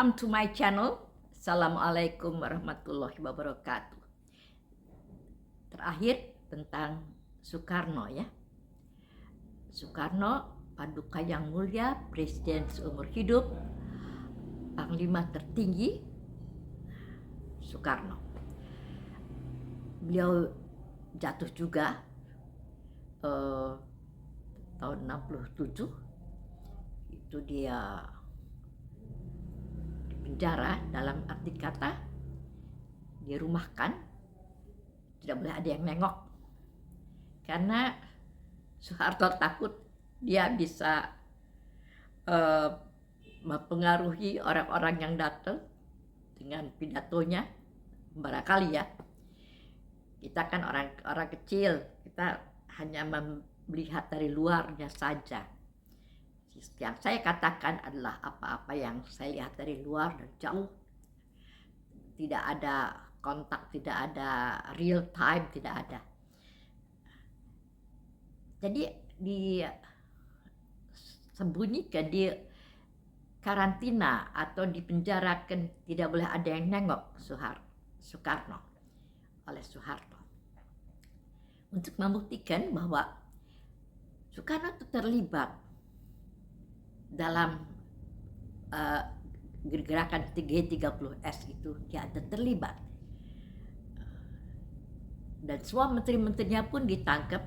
Welcome to my channel. Assalamualaikum warahmatullahi wabarakatuh. Terakhir tentang Soekarno ya. Soekarno, paduka yang mulia, presiden seumur hidup, panglima tertinggi Soekarno. Beliau jatuh juga tahun 67. Itu dia penjara, dalam arti kata dirumahkan, tidak boleh ada yang nengok karena Soeharto takut dia bisa mempengaruhi orang-orang yang datang dengan pidatonya. Barangkali ya, kita kan orang kecil, kita hanya melihat dari luarnya saja. Yang saya katakan adalah apa-apa yang saya lihat dari luar dan jauh, tidak ada kontak, tidak ada real time, tidak ada. Jadi disembunyikan, di karantina atau dipenjarakan, tidak boleh ada yang nengok Soekarno oleh Soeharto, untuk membuktikan bahwa Soekarno itu terlibat dalam gerakan G30S itu. Dia ada terlibat, dan semua menteri-menterinya pun ditangkap.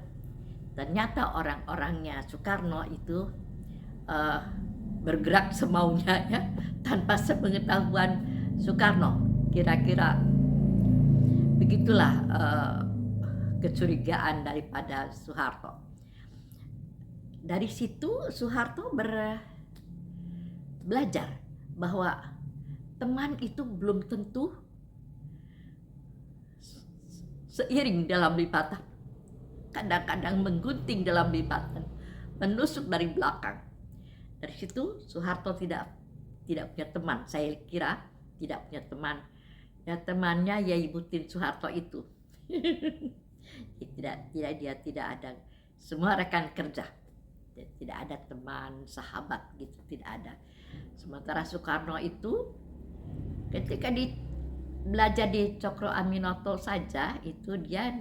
Ternyata orang-orangnya Soekarno itu bergerak semaunya ya, tanpa sepengetahuan Soekarno. Kira-kira begitulah kecurigaan daripada Soeharto. Dari situ Soeharto belajar bahwa teman itu belum tentu seiring dalam lipatan. Kadang-kadang menggunting dalam lipatan, menusuk dari belakang. Dari situ Soeharto tidak punya teman. Saya kira tidak punya teman. Ya, temannya ya Ibu Tien Soeharto itu. Dia tidak ada. Semua rekan kerja. Tidak ada teman, sahabat gitu, tidak ada. Sementara Soekarno itu ketika belajar di Cokro Aminoto saja, itu dia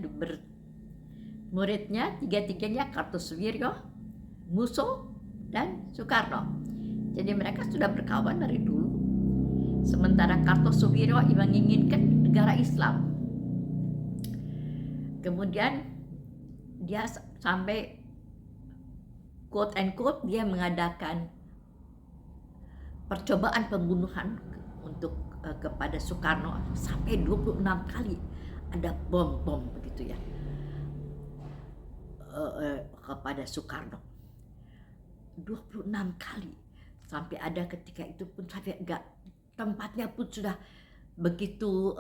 muridnya tiga-tiganya Kartosuwiryo, Musso, dan Soekarno. Jadi mereka sudah berkawan dari dulu. Sementara Kartosuwiryo menginginkan negara Islam. Kemudian dia sampai quote and quote dia mengadakan percobaan pembunuhan untuk kepada Soekarno sampai 26 kali ada bom begitu ya kepada Soekarno. 26 kali, sampai ada ketika itu pun sampai tempatnya pun sudah begitu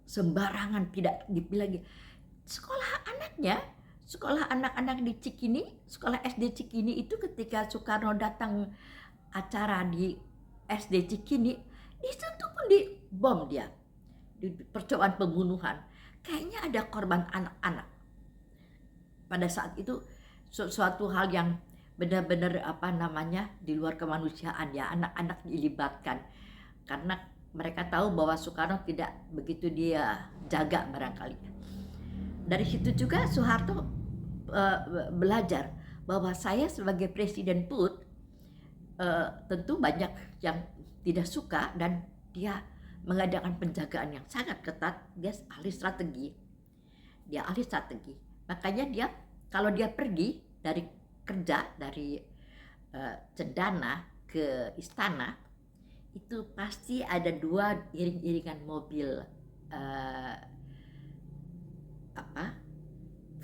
sembarangan, tidak dipilih lagi. Sekolah anak-anak di Cikini, sekolah SD Cikini itu, ketika Soekarno datang acara di SD Cikini, di situ pun dibom dia, di percobaan pembunuhan. Kayaknya ada korban anak-anak pada saat itu, suatu hal yang benar-benar di luar kemanusiaan ya. Anak-anak dilibatkan karena mereka tahu bahwa Soekarno tidak begitu dia jaga barangkali. Dari situ juga Soeharto belajar bahwa saya sebagai presiden pun tentu banyak yang tidak suka, dan dia mengadakan penjagaan yang sangat ketat. Dia ahli strategi. Makanya dia, kalau dia pergi dari kerja, dari Cendana ke istana, itu pasti ada 2 iring-iringan mobil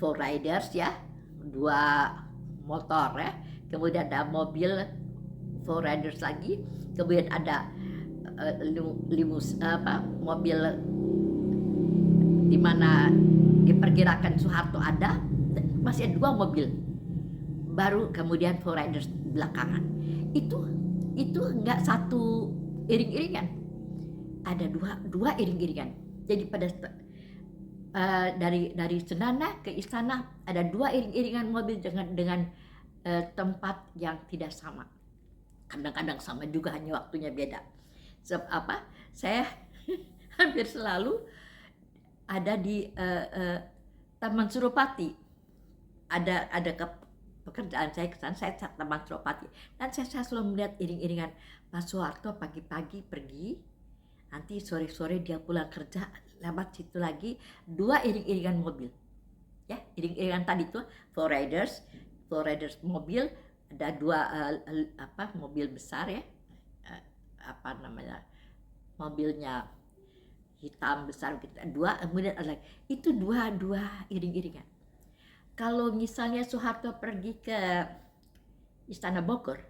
four riders ya, 2 motor ya, kemudian ada mobil four riders lagi, kemudian ada mobil di mana diperkirakan Soeharto ada, masih ada 2 mobil, baru kemudian four riders belakangan. Itu enggak satu iring-iringan, ada dua iring-iringan. Jadi pada dari Cendana ke istana ada 2 iring-iringan mobil dengan tempat yang tidak sama. Kadang-kadang sama juga, hanya waktunya beda. Saya hampir selalu ada di Taman Suropati. Ada pekerjaan saya ke sana, saya Taman Suropati, dan saya selalu melihat iring-iringan Pak Soeharto pagi-pagi pergi, nanti sore-sore dia pulang kerja, lewat situ lagi 2 iring-iringan mobil, ya iring-iringan tadi tuh Four Riders mobil, ada 2 mobil besar ya, mobilnya hitam besar gitu, 2, kemudian ada lagi itu 2 iring-iringan. Kalau misalnya Soeharto pergi ke Istana Bogor,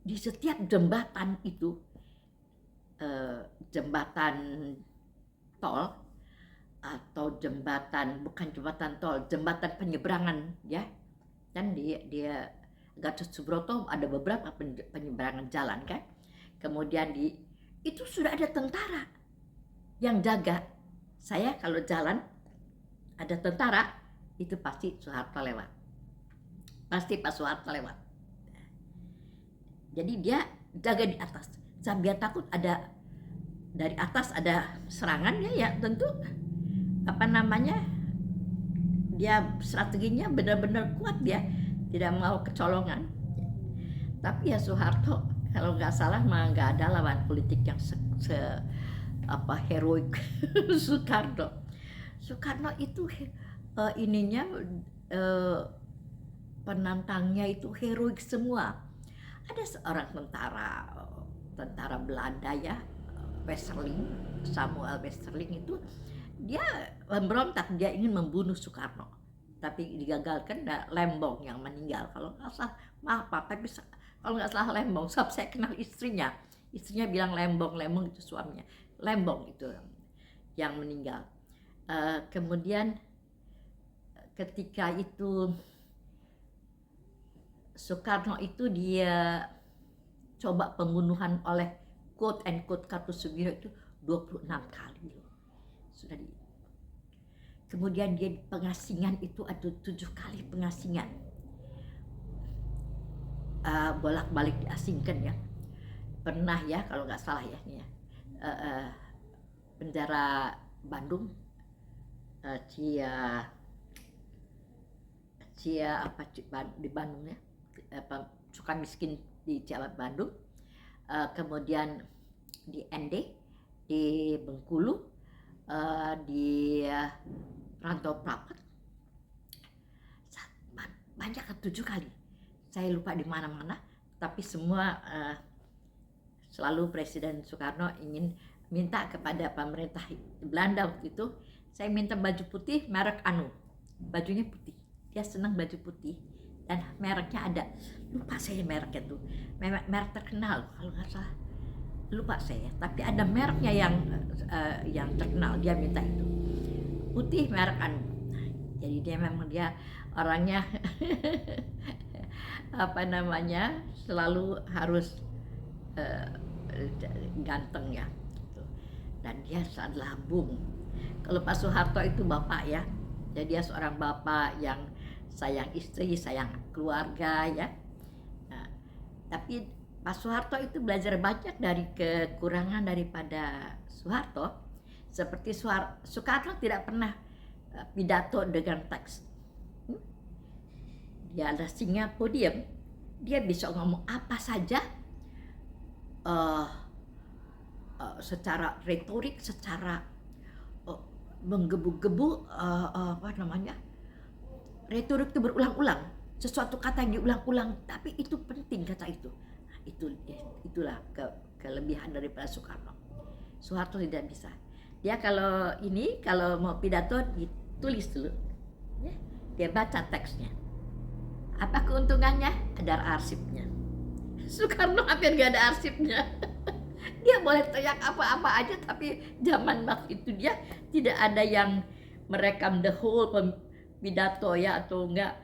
di setiap jembatan itu, jembatan tol atau bukan jembatan tol, jembatan penyeberangan ya, kan dia Gatot Subroto ada beberapa penyeberangan jalan kan, kemudian itu sudah ada tentara yang jaga. Saya kalau jalan ada tentara, itu pasti Soeharto lewat, pasti Pak Soeharto lewat. Jadi dia jaga di atas, biar takut ada dari atas ada serangan ya tentu dia strateginya benar-benar kuat, dia tidak mau kecolongan. Tapi ya Soeharto kalau nggak salah mah nggak ada lawan politik yang heroik. Soekarno itu penantangnya itu heroik semua. Ada seorang tentara Belanda ya, Samuel Westerling itu, dia memberontak, dia ingin membunuh Soekarno, tapi digagalkan. Lembong yang meninggal kalau nggak salah, kalau nggak salah Lembong, sebab saya kenal istrinya bilang Lembong itu suaminya, Lembong itu yang meninggal. Kemudian ketika itu Soekarno itu dia coba pembunuhan oleh quote and quote Kartosuwiro itu 26 kali sudah kemudian dia pengasingan itu ada 7 kali pengasingan, bolak-balik diasingkan ya. Pernah ya kalau nggak salah ya penjara Bandung, di Bandung ya, Sukamiskin di Ciabat Bandung, kemudian di ND di Bengkulu, di Rantau Prapat, banyak 7 kali. Saya lupa di mana-mana, tapi semua selalu Presiden Soekarno ingin minta kepada pemerintah Belanda waktu itu, saya minta baju putih merek bajunya putih, dia senang baju putih dan mereknya ada, lupa saya mereknya tuh, merek terkenal kalau nggak salah, lupa saya, tapi ada mereknya yang terkenal, dia minta itu putih merek jadi dia memang orangnya selalu harus ganteng ya gitu. Dan dia adalah bung. Kalau Pak Soeharto itu bapak ya, jadi dia seorang bapak yang sayang istri, sayang keluarga ya. Nah, tapi Pak Soeharto itu belajar banyak dari kekurangan daripada Soeharto. Seperti Soekarno tidak pernah pidato dengan teks. Dia ada singa podium, dia bisa ngomong apa saja secara retorik, secara menggebu-gebu, retorik itu berulang-ulang, sesuatu kata yang diulang-ulang, tapi itu penting kata itu. Nah, itulah kelebihan daripada Soekarno. Soeharto tidak bisa. Dia kalau mau pidato ditulis dulu, ya. Dia baca teksnya. Apa keuntungannya? Ada arsipnya. Soekarno hampir gak ada arsipnya. Dia boleh teriak apa-apa aja, tapi zaman waktu itu dia tidak ada yang merekam the whole pidato ya atau enggak.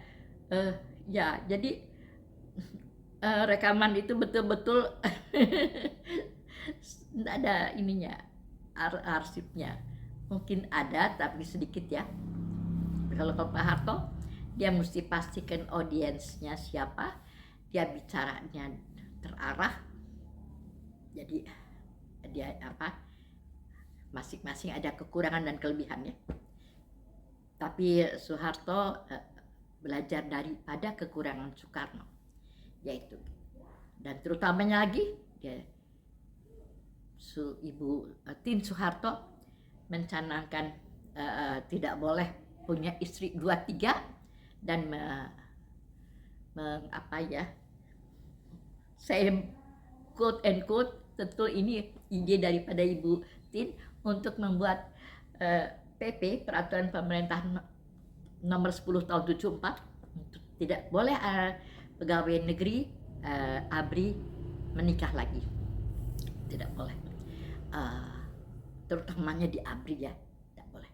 Ya, jadi rekaman itu betul-betul tidak ada arsipnya. Mungkin ada tapi sedikit ya. Kalau Pak Harto, dia mesti pastikan audiensnya siapa, dia bicaranya terarah. Jadi dia apa, masing-masing ada kekurangan dan kelebihannya. Tapi Soeharto belajar daripada kekurangan Soekarno, yaitu, dan terutamanya lagi dia, Ibu Tien Soeharto mencanangkan tidak boleh punya istri 2-3 dan apa ya, saya quote and quote, tentu ini ide daripada Ibu Tien untuk membuat PP, Peraturan Pemerintah Nomor 10 Tahun 74, tidak boleh pegawai negeri ABRI menikah lagi, tidak boleh, terutamanya di ABRI ya, tidak boleh.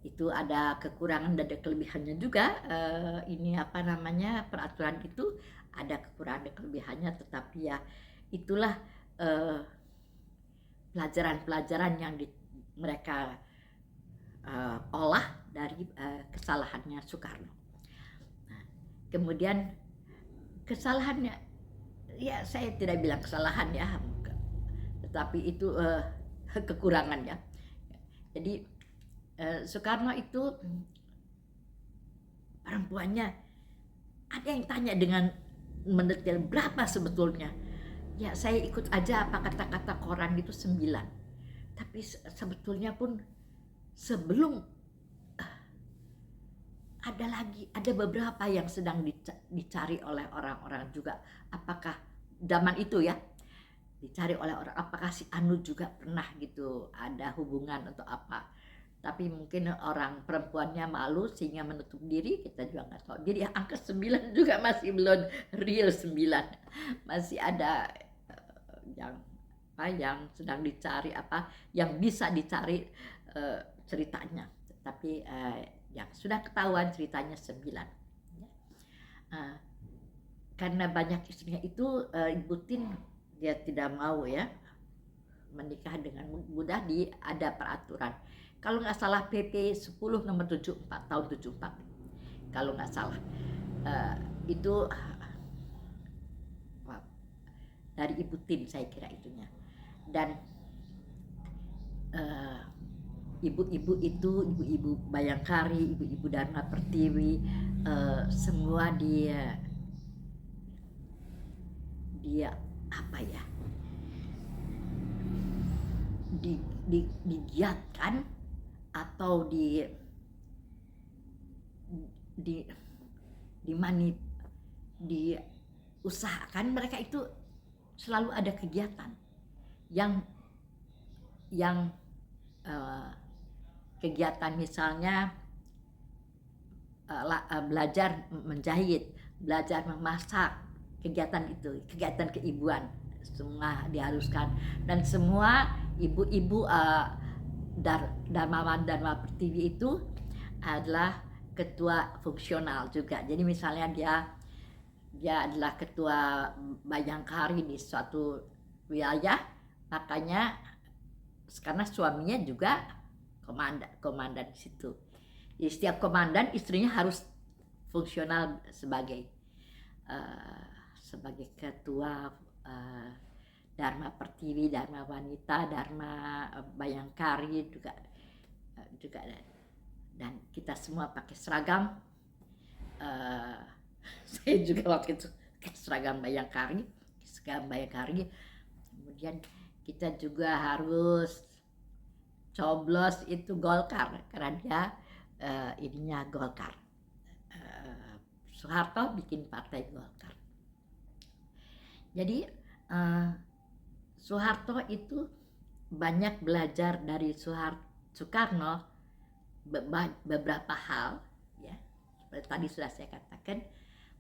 Itu ada kekurangan dan ada kelebihannya juga. Ini apa namanya, peraturan itu ada kekurangan dan kelebihannya, tetapi ya itulah pelajaran-pelajaran yang mereka olah dari kesalahannya Soekarno. Nah, kemudian kesalahannya, ya saya tidak bilang kesalahan ya, tetapi itu kekurangannya. Jadi Soekarno itu perempuannya, ada yang tanya dengan mendetail berapa sebetulnya. Ya saya ikut aja apa kata-kata koran itu 9. Tapi sebetulnya pun sebelum ada beberapa yang sedang dicari oleh orang-orang juga. Apakah zaman itu ya dicari oleh orang, apakah si Anu juga pernah gitu ada hubungan atau apa. Tapi mungkin orang perempuannya malu sehingga menutup diri, kita juga nggak tahu. Jadi angka 9 juga masih belum real 9. Masih ada yang sedang dicari, apa yang bisa dicari ceritanya. Tapi yang sudah ketahuan ceritanya 9. Karena banyak istrinya itu, Ibu Tien dia tidak mau ya menikah dengan mudah, ada peraturan. Kalau nggak salah PP 10 nomor 74 tahun 74, kalau nggak salah, itu dari Ibu Tien saya kira itunya. Dan ibu-ibu itu, ibu-ibu Bayangkari, ibu-ibu Dharma Pertiwi, semua dia apa ya, digiatkan atau diusahakan. Mereka itu selalu ada kegiatan yang kegiatan misalnya belajar menjahit, belajar memasak, kegiatan itu, kegiatan keibuan semua diharuskan. Dan semua ibu-ibu Dharma Pertiwi itu adalah ketua fungsional juga. Jadi misalnya dia adalah ketua Bayangkari di suatu wilayah, makanya karena suaminya juga komandan di situ. Jadi setiap komandan istrinya harus fungsional sebagai ketua Dharma Pertiwi, Dharma Wanita, Dharma Bayangkari juga, dan kita semua pakai seragam. Saya juga waktu itu pakai seragam Bayangkari. Kemudian kita juga harus coblos itu Golkar, karena dia ininya Golkar. Soeharto bikin partai Golkar. Jadi Soeharto itu banyak belajar dari Soekarno beberapa hal ya, seperti tadi sudah saya katakan,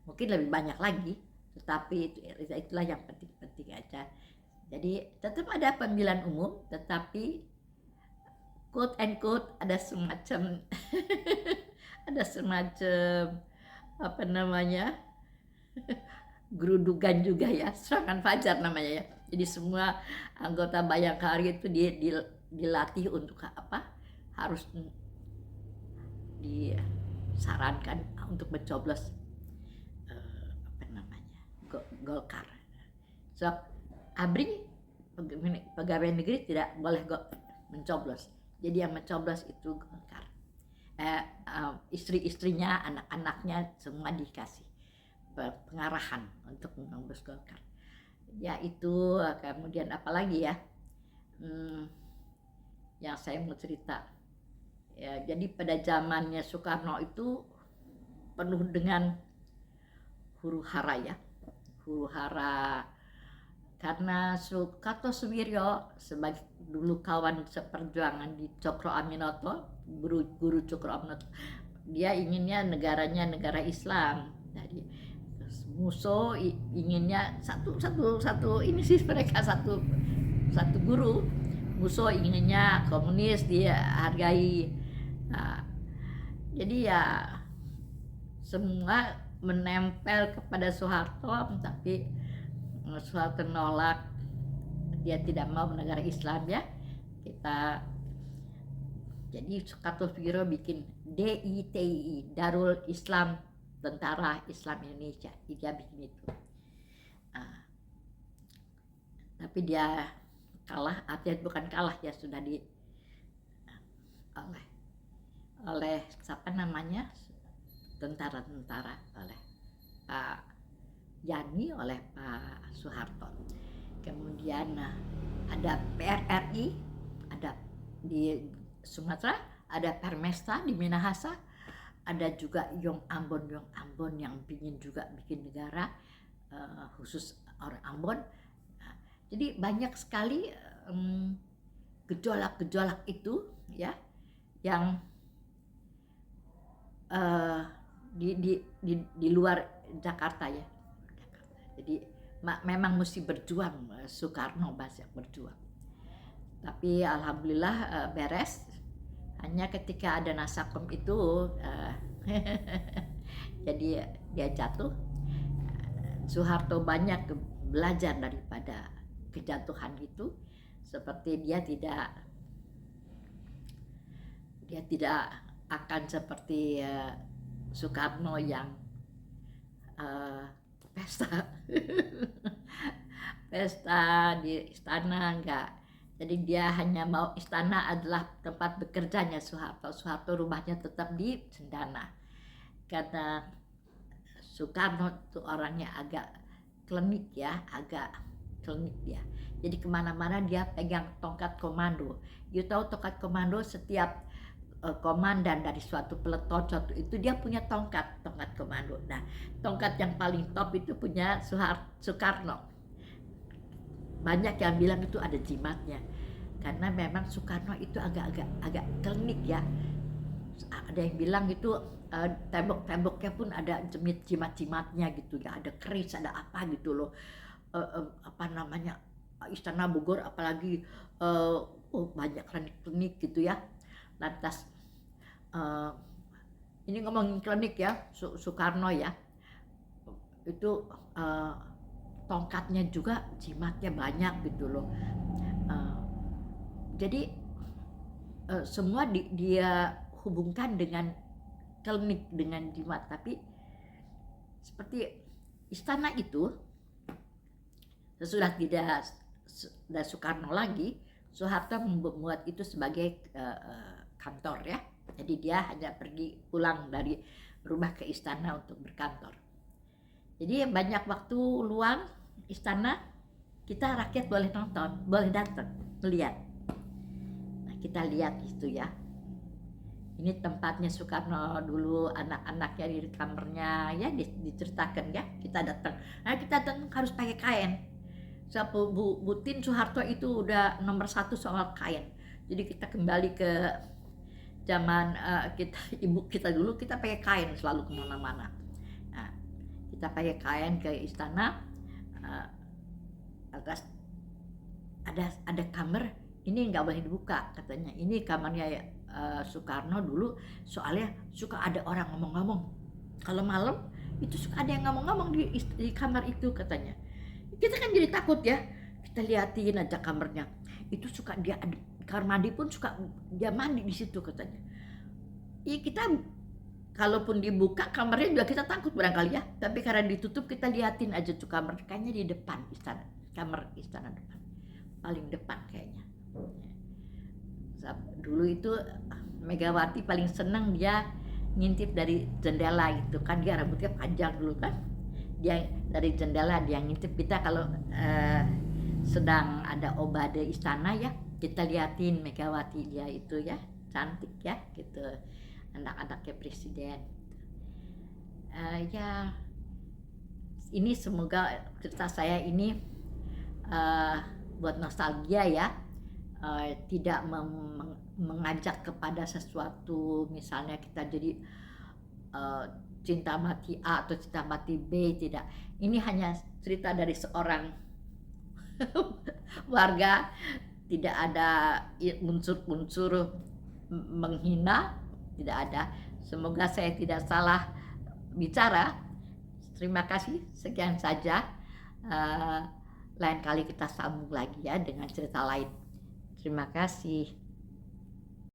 mungkin lebih banyak lagi, tetapi itulah yang penting-penting aja. Jadi tetap ada pemilihan umum, tetapi quote and quote ada semacam apa namanya, gerudugan juga ya, serangan fajar namanya ya. Jadi semua anggota Bayangkari itu dilatih untuk apa, harus disarankan untuk mencoblos apa namanya, Golkar. So ABRI pegawai negeri tidak boleh mencoblos. Jadi yang mencoblos itu Golkar. Istri-istrinya, anak-anaknya semua dikasih pengarahan untuk mencoblos Golkar. Ya itu, kemudian apalagi ya, yang saya mau cerita. Ya, jadi pada zamannya Soekarno itu penuh dengan huru hara ya, huru hara, karena Kartosuwiryo sebagai dulu kawan seperjuangan di Cokro Aminoto, guru Cokro Aminoto, dia inginnya negaranya negara Islam. Jadi Musso inginnya satu ini sih, mereka satu guru. Musso inginnya komunis, dia hargai. Nah, jadi ya semua menempel kepada Soeharto, tapi Soeharto nolak, dia tidak mau negara Islam ya. Jadi Kartosuwiryo bikin DITI, Darul Islam, Tentara Islam Indonesia, dia bikin itu. Tapi dia kalah, artinya bukan kalah ya, sudah oleh siapa namanya, tentara-tentara, oleh Pak Yani, oleh Pak Soeharto. Kemudian ada PRRI, ada di Sumatera, ada Permesta di Minahasa, ada juga Yong Ambon yang ingin juga bikin negara khusus orang Ambon. Jadi banyak sekali gejolak-gejolak itu ya, yang di luar Jakarta ya. Jadi memang mesti berjuang, Soekarno banyak berjuang. Tapi alhamdulillah beres. Hanya ketika ada Nasakom itu jadi dia jatuh. Soeharto banyak belajar daripada kejatuhan itu, seperti dia tidak akan seperti Soekarno yang pesta di istana, enggak. Jadi dia hanya mau istana adalah tempat bekerjanya Soeharto. Soeharto rumahnya tetap di Cendana, karena Soekarno itu orangnya agak klinik ya, dia. Jadi kemana-mana dia pegang tongkat komando. You tahu tongkat komando, setiap komandan dari suatu peleton itu dia punya tongkat komando. Nah, tongkat yang paling top itu punya Soekarno. Banyak yang bilang itu ada jimatnya, karena memang Soekarno itu agak klinik ya. Ada yang bilang itu tembok-temboknya pun ada jimat-jimatnya gitu ya, ada keris, ada apa gitu loh. Apa namanya, Istana Bogor apalagi banyak klinik gitu ya. Lantas ini ngomongin klinik ya, Soekarno ya, itu tongkatnya juga jimatnya banyak gitu loh. Jadi semua dia hubungkan dengan klinik, dengan jimat. Tapi seperti istana itu sesudah tidak Soekarno lagi, Soeharto membuat itu sebagai kantor ya. Jadi dia hanya pergi pulang dari rumah ke istana untuk berkantor. Jadi banyak waktu luang istana, kita rakyat boleh nonton, boleh datang melihat. Nah, kita lihat itu ya. Ini tempatnya Soekarno dulu, anak-anaknya di kamarnya ya, diceritakan ya. Kita datang. Nah, kita datang harus pakai kain. Bu Tin Soeharto itu udah nomor 1 soal kain. Jadi kita kembali ke zaman ibu kita dulu, kita pakai kain selalu kemana-mana. Nah, kita pakai kain ke istana. Atas ada kamar, ini nggak boleh dibuka katanya. Ini kamarnya Soekarno dulu, soalnya suka ada orang ngomong-ngomong. Kalau malam itu suka ada yang ngomong-ngomong di kamar itu katanya. Kita kan jadi takut ya, kita liatin aja kamarnya. Itu suka dia kamar mandi pun suka dia mandi di situ katanya. Iya, kita kalaupun dibuka kamarnya juga kita takut barangkali ya, tapi karena ditutup kita liatin aja tuh kamar, kayaknya di depan istana, kamar istana depan. paling depan kayaknya. Dulu itu Megawati paling seneng dia ngintip dari jendela gitu kan, dia rambutnya panjang dulu kan, dia dari jendela dia ngintip kita kalau sedang ada obade istana ya, kita liatin Megawati, dia itu ya cantik ya gitu, anak-anaknya presiden. Ya ini semoga cerita saya ini buat nostalgia ya, tidak mengajak kepada sesuatu misalnya kita jadi cinta mati A atau cinta mati B, tidak. Ini hanya cerita dari seorang warga, tidak ada unsur-unsur menghina, tidak ada. Semoga saya tidak salah bicara. Terima kasih, sekian saja. Lain kali kita sambung lagi ya dengan cerita lain. Terima kasih.